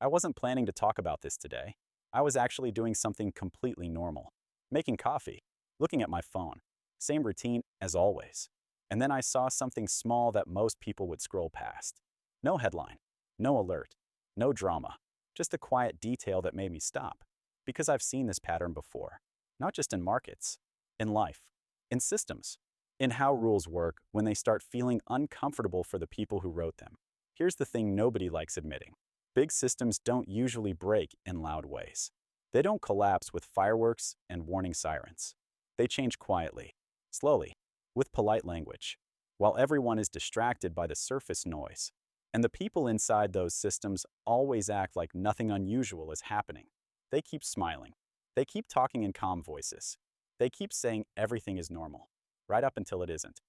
I wasn't planning to talk about this today. I was actually doing something completely normal. Making coffee, looking at my phone. Same routine as always. And then I saw something small that most people would scroll past. No headline, no alert, no drama. Just a quiet detail that made me stop. Because I've seen this pattern before. Not just in markets, in life, in systems, in how rules work when they start feeling uncomfortable for the people who wrote them. Here's the thing nobody likes admitting. Big systems don't usually break in loud ways. They don't collapse with fireworks and warning sirens. They change quietly, slowly, with polite language, while everyone is distracted by the surface noise. And the people inside those systems always act like nothing unusual is happening. They keep smiling. They keep talking in calm voices. They keep saying everything is normal, right up until it isn't.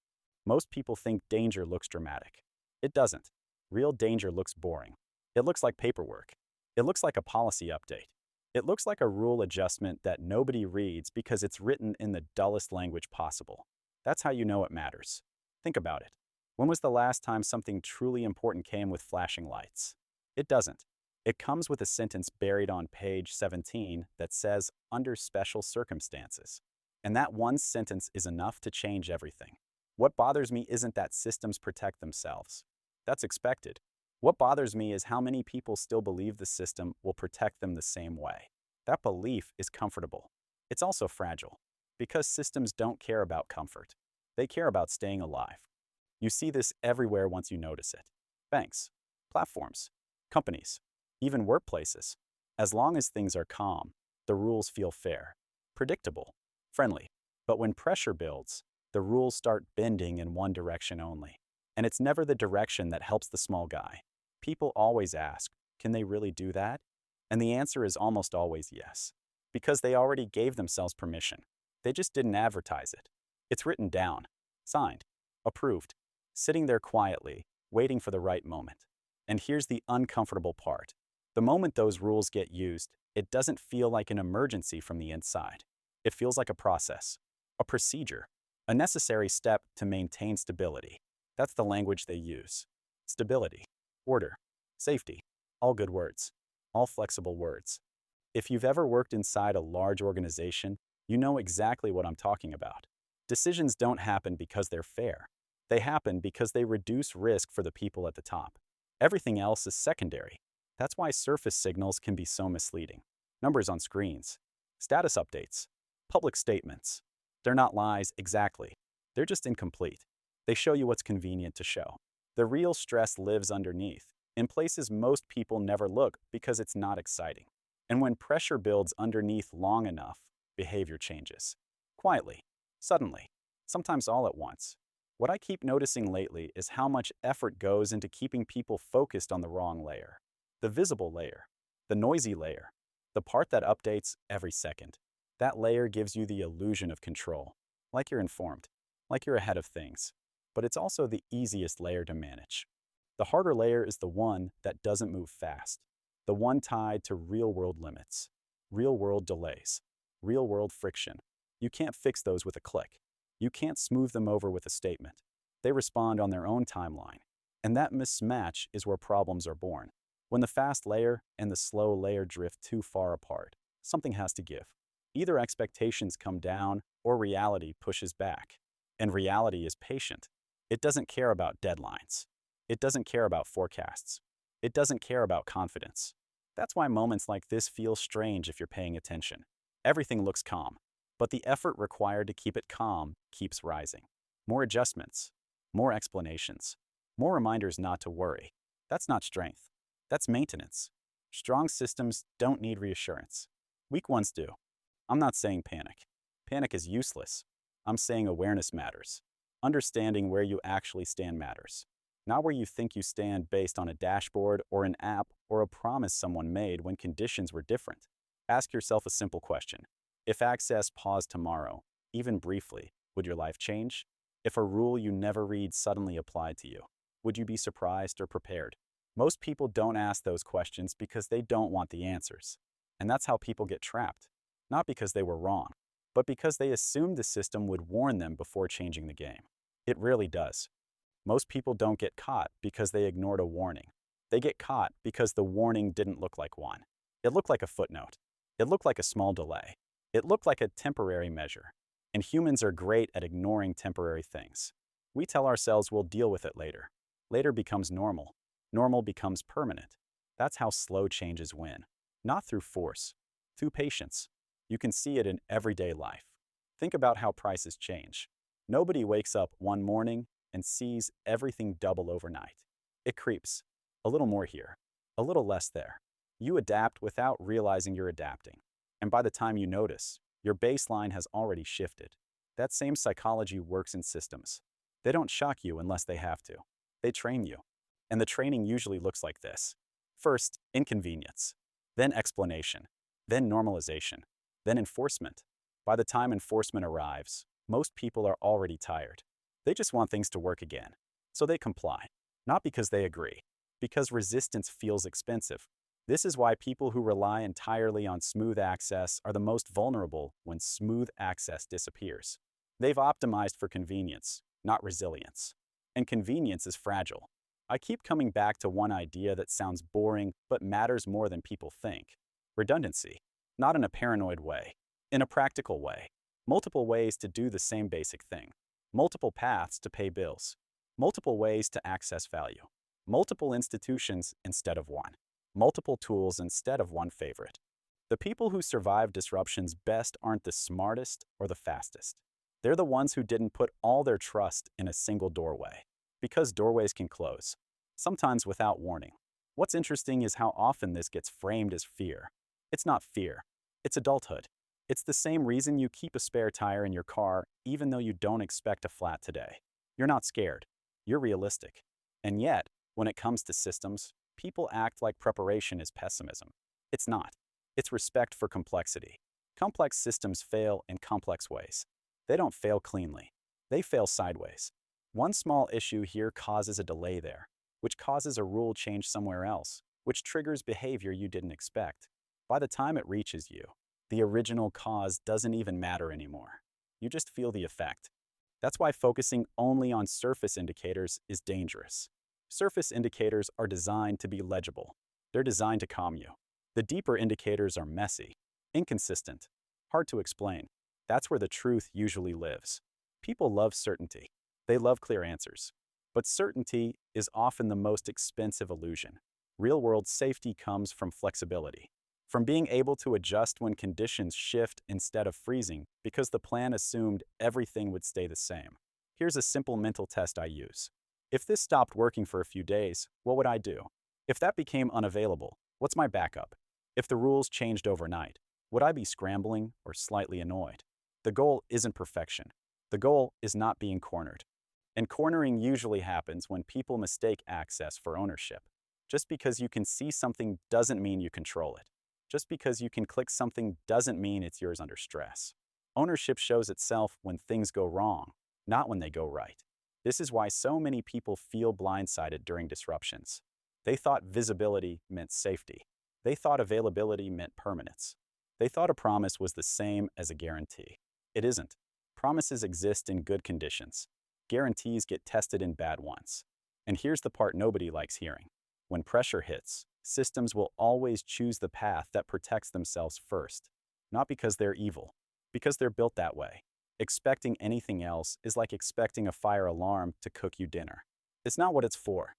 Most people think danger looks dramatic. It doesn't. Real danger looks boring. It looks like paperwork. It looks like a policy update. It looks like a rule adjustment that nobody reads because it's written in the dullest language possible. That's how you know it matters. Think about it. When was the last time something truly important came with flashing lights? It doesn't. It comes with a sentence buried on page 17 that says, "under special circumstances." And that one sentence is enough to change everything. What bothers me isn't that systems protect themselves. That's expected. What bothers me is how many people still believe the system will protect them the same way. That belief is comfortable. It's also fragile, because systems don't care about comfort. They care about staying alive. You see this everywhere once you notice it. Banks, platforms, companies, even workplaces. As long as things are calm, the rules feel fair, predictable, friendly. But when pressure builds, the rules start bending in one direction only. And it's never the direction that helps the small guy. People always ask, can they really do that? And the answer is almost always yes. Because they already gave themselves permission. They just didn't advertise it. It's written down, signed, approved, sitting there quietly, waiting for the right moment. And here's the uncomfortable part. The moment those rules get used, it doesn't feel like an emergency from the inside. It feels like a process, a procedure, a necessary step to maintain stability. That's the language they use. Stability, order, safety, all good words, all flexible words. If you've ever worked inside a large organization, you know exactly what I'm talking about. Decisions don't happen because they're fair. They happen because they reduce risk for the people at the top. Everything else is secondary. That's why surface signals can be so misleading. Numbers on screens, status updates, public statements. They're not lies exactly. They're just incomplete. They show you what's convenient to show. The real stress lives underneath, in places most people never look because it's not exciting. And when pressure builds underneath long enough, behavior changes. Quietly, suddenly, sometimes all at once. What I keep noticing lately is how much effort goes into keeping people focused on the wrong layer. The visible layer, the noisy layer, the part that updates every second. That layer gives you the illusion of control, like you're informed, like you're ahead of things. But it's also the easiest layer to manage. The harder layer is the one that doesn't move fast, the one tied to real-world limits, real-world delays, real-world friction. You can't fix those with a click. You can't smooth them over with a statement. They respond on their own timeline. And that mismatch is where problems are born. When the fast layer and the slow layer drift too far apart, something has to give. Either expectations come down or reality pushes back. And reality is patient. It doesn't care about deadlines. It doesn't care about forecasts. It doesn't care about confidence. That's why moments like this feel strange if you're paying attention. Everything looks calm, but the effort required to keep it calm keeps rising. More adjustments, more explanations, more reminders not to worry. That's not strength. That's maintenance. Strong systems don't need reassurance. Weak ones do. I'm not saying panic. Panic is useless. I'm saying awareness matters. Understanding where you actually stand matters. Not where you think you stand based on a dashboard or an app or a promise someone made when conditions were different. Ask yourself a simple question. If access paused tomorrow, even briefly, would your life change? If a rule you never read suddenly applied to you, would you be surprised or prepared? Most people don't ask those questions because they don't want the answers. And that's how people get trapped. Not because they were wrong, but because they assumed the system would warn them before changing the game. It rarely does. Most people don't get caught because they ignored a warning. They get caught because the warning didn't look like one. It looked like a footnote. It looked like a small delay. It looked like a temporary measure. And humans are great at ignoring temporary things. We tell ourselves we'll deal with it later. Later becomes normal. Normal becomes permanent. That's how slow changes win. Not through force, through patience. You can see it in everyday life. Think about how prices change. Nobody wakes up one morning and sees everything double overnight. It creeps. A little more here, a little less there. You adapt without realizing you're adapting. And by the time you notice, your baseline has already shifted. That same psychology works in systems. They don't shock you unless they have to. They train you. And the training usually looks like this. First, inconvenience. Then explanation. Then normalization. Then enforcement. By the time enforcement arrives, most people are already tired. They just want things to work again. So they comply. Not because they agree. Because resistance feels expensive. This is why people who rely entirely on smooth access are the most vulnerable when smooth access disappears. They've optimized for convenience, not resilience. And convenience is fragile. I keep coming back to one idea that sounds boring but matters more than people think. Redundancy. Not in a paranoid way. In a practical way. Multiple ways to do the same basic thing. Multiple paths to pay bills. Multiple ways to access value. Multiple institutions instead of one. Multiple tools instead of one favorite. The people who survive disruptions best aren't the smartest or the fastest. They're the ones who didn't put all their trust in a single doorway. Because doorways can close, sometimes without warning. What's interesting is how often this gets framed as fear. It's not fear. It's adulthood. It's the same reason you keep a spare tire in your car even though you don't expect a flat today. You're not scared. You're realistic. And yet, when it comes to systems, people act like preparation is pessimism. It's not. It's respect for complexity. Complex systems fail in complex ways. They don't fail cleanly. They fail sideways. One small issue here causes a delay there, which causes a rule change somewhere else, which triggers behavior you didn't expect. By the time it reaches you, the original cause doesn't even matter anymore. You just feel the effect. That's why focusing only on surface indicators is dangerous. Surface indicators are designed to be legible. They're designed to calm you. The deeper indicators are messy, inconsistent, hard to explain. That's where the truth usually lives. People love certainty. They love clear answers. But certainty is often the most expensive illusion. Real-world safety comes from flexibility. From being able to adjust when conditions shift instead of freezing because the plan assumed everything would stay the same. Here's a simple mental test I use. If this stopped working for a few days, what would I do? If that became unavailable, what's my backup? If the rules changed overnight, would I be scrambling or slightly annoyed? The goal isn't perfection. The goal is not being cornered. And cornering usually happens when people mistake access for ownership. Just because you can see something doesn't mean you control it. Just because you can click something doesn't mean it's yours under stress. Ownership shows itself when things go wrong, not when they go right. This is why so many people feel blindsided during disruptions. They thought visibility meant safety. They thought availability meant permanence. They thought a promise was the same as a guarantee. It isn't. Promises exist in good conditions. Guarantees get tested in bad ones. And here's the part nobody likes hearing. When pressure hits, systems will always choose the path that protects themselves first. Not because they're evil, because they're built that way. Expecting anything else is like expecting a fire alarm to cook you dinner. It's not what it's for.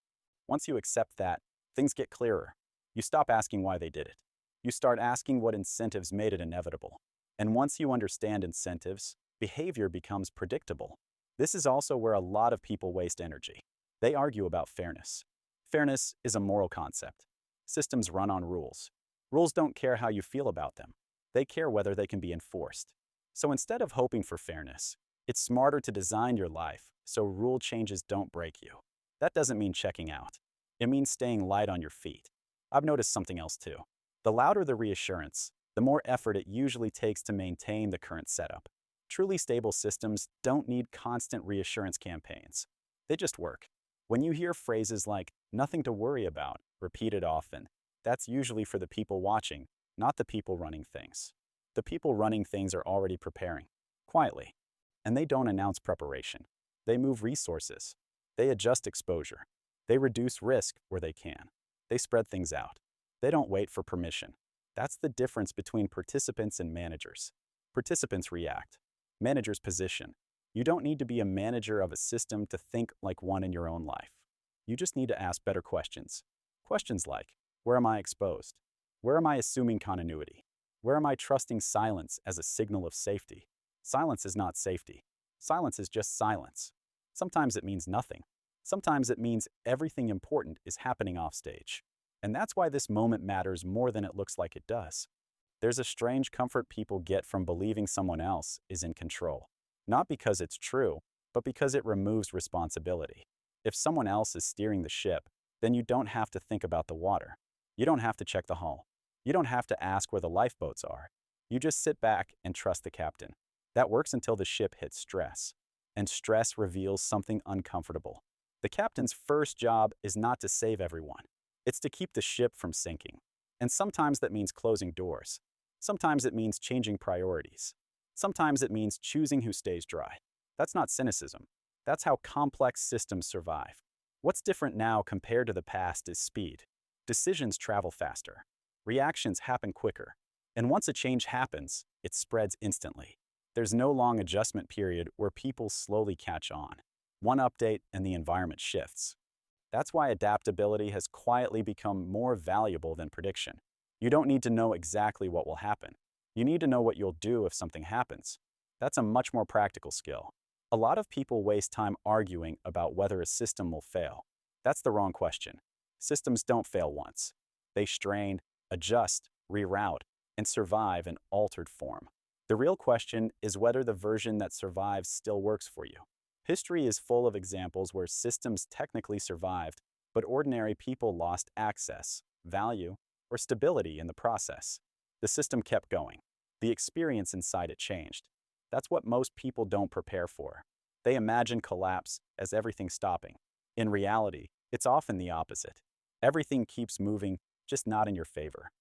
Once you accept that, things get clearer. You stop asking why they did it. You start asking what incentives made it inevitable. And once you understand incentives, behavior becomes predictable. This is also where a lot of people waste energy. They argue about fairness. Fairness is a moral concept. Systems run on rules. Rules don't care how you feel about them. They care whether they can be enforced. So instead of hoping for fairness, it's smarter to design your life so rule changes don't break you. That doesn't mean checking out. It means staying light on your feet. I've noticed something else too. The louder the reassurance, the more effort it usually takes to maintain the current setup. Truly stable systems don't need constant reassurance campaigns. They just work. When you hear phrases like, "nothing to worry about," repeated often, that's usually for the people watching, not the people running things. The people running things are already preparing, quietly. And they don't announce preparation. They move resources. They adjust exposure. They reduce risk where they can. They spread things out. They don't wait for permission. That's the difference between participants and managers. Participants react. Managers position. You don't need to be a manager of a system to think like one in your own life. You just need to ask better questions. Questions like, where am I exposed? Where am I assuming continuity? Where am I trusting silence as a signal of safety? Silence is not safety. Silence is just silence. Sometimes it means nothing. Sometimes it means everything important is happening offstage. And that's why this moment matters more than it looks like it does. There's a strange comfort people get from believing someone else is in control. Not because it's true, but because it removes responsibility. If someone else is steering the ship, then you don't have to think about the water. You don't have to check the hull. You don't have to ask where the lifeboats are. You just sit back and trust the captain. That works until the ship hits stress. And stress reveals something uncomfortable. The captain's first job is not to save everyone. It's to keep the ship from sinking. And sometimes that means closing doors. Sometimes it means changing priorities. Sometimes it means choosing who stays dry. That's not cynicism. That's how complex systems survive. What's different now compared to the past is speed. Decisions travel faster. Reactions happen quicker. And once a change happens, it spreads instantly. There's no long adjustment period where people slowly catch on. One update and the environment shifts. That's why adaptability has quietly become more valuable than prediction. You don't need to know exactly what will happen. You need to know what you'll do if something happens. That's a much more practical skill. A lot of people waste time arguing about whether a system will fail. That's the wrong question. Systems don't fail once. They strain, adjust, reroute, and survive in altered form. The real question is whether the version that survives still works for you. History is full of examples where systems technically survived, but ordinary people lost access, value, or stability in the process. The system kept going. The experience inside it changed. That's what most people don't prepare for. They imagine collapse as everything stopping. In reality, it's often the opposite. Everything keeps moving, just not in your favor.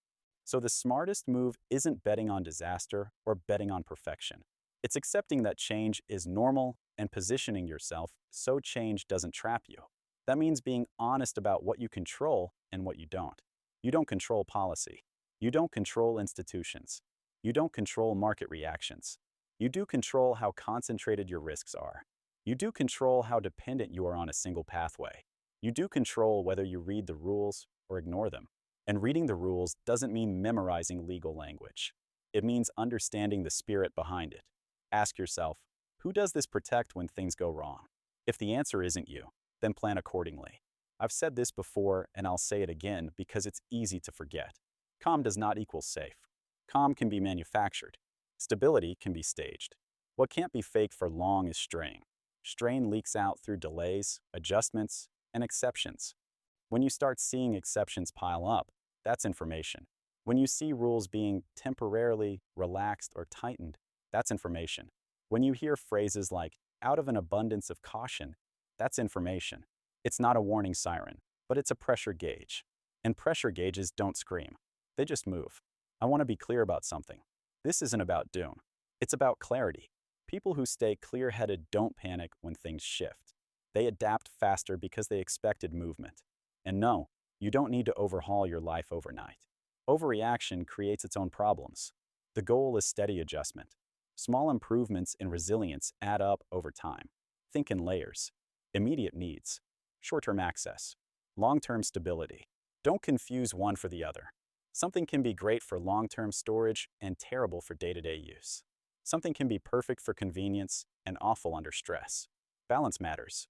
So the smartest move isn't betting on disaster or betting on perfection. It's accepting that change is normal and positioning yourself so change doesn't trap you. That means being honest about what you control and what you don't. You don't control policy. You don't control institutions. You don't control market reactions. You do control how concentrated your risks are. You do control how dependent you are on a single pathway. You do control whether you read the rules or ignore them. And reading the rules doesn't mean memorizing legal language. It means understanding the spirit behind it. Ask yourself, who does this protect when things go wrong? If the answer isn't you, then plan accordingly. I've said this before and I'll say it again because it's easy to forget. Calm does not equal safe. Calm can be manufactured. Stability can be staged. What can't be faked for long is strain. Strain leaks out through delays, adjustments, and exceptions. When you start seeing exceptions pile up, that's information. When you see rules being temporarily relaxed or tightened, that's information. When you hear phrases like, out of an abundance of caution, that's information. It's not a warning siren, but it's a pressure gauge. And pressure gauges don't scream. They just move. I want to be clear about something. This isn't about doom. It's about clarity. People who stay clear-headed don't panic when things shift. They adapt faster because they expected movement. And no, you don't need to overhaul your life overnight. Overreaction creates its own problems. The goal is steady adjustment. Small improvements in resilience add up over time. Think in layers. Immediate needs. Short-term access. Long-term stability. Don't confuse one for the other. Something can be great for long-term storage and terrible for day-to-day use. Something can be perfect for convenience and awful under stress. Balance matters.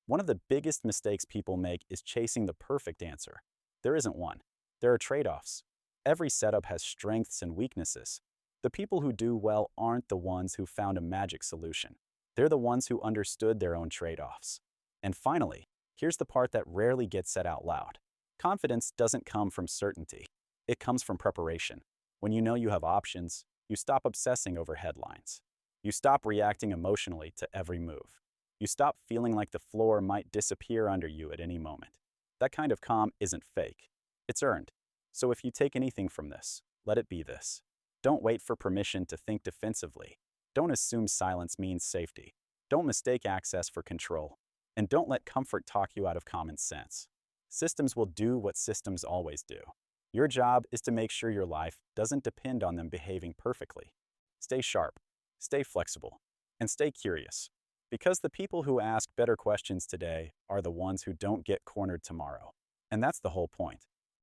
One of the biggest mistakes people make is chasing the perfect answer. There isn't one. There are trade-offs. Every setup has strengths and weaknesses. The people who do well aren't the ones who found a magic solution. They're the ones who understood their own trade-offs. And finally, here's the part that rarely gets said out loud. Confidence doesn't come from certainty. It comes from preparation. When you know you have options, you stop obsessing over headlines. You stop reacting emotionally to every move. You stop feeling like the floor might disappear under you at any moment. That kind of calm isn't fake. It's earned. So if you take anything from this, let it be this. Don't wait for permission to think defensively. Don't assume silence means safety. Don't mistake access for control. And don't let comfort talk you out of common sense. Systems will do what systems always do. Your job is to make sure your life doesn't depend on them behaving perfectly. Stay sharp, stay flexible, and stay curious. Because the people who ask better questions today are the ones who don't get cornered tomorrow. And that's the whole point.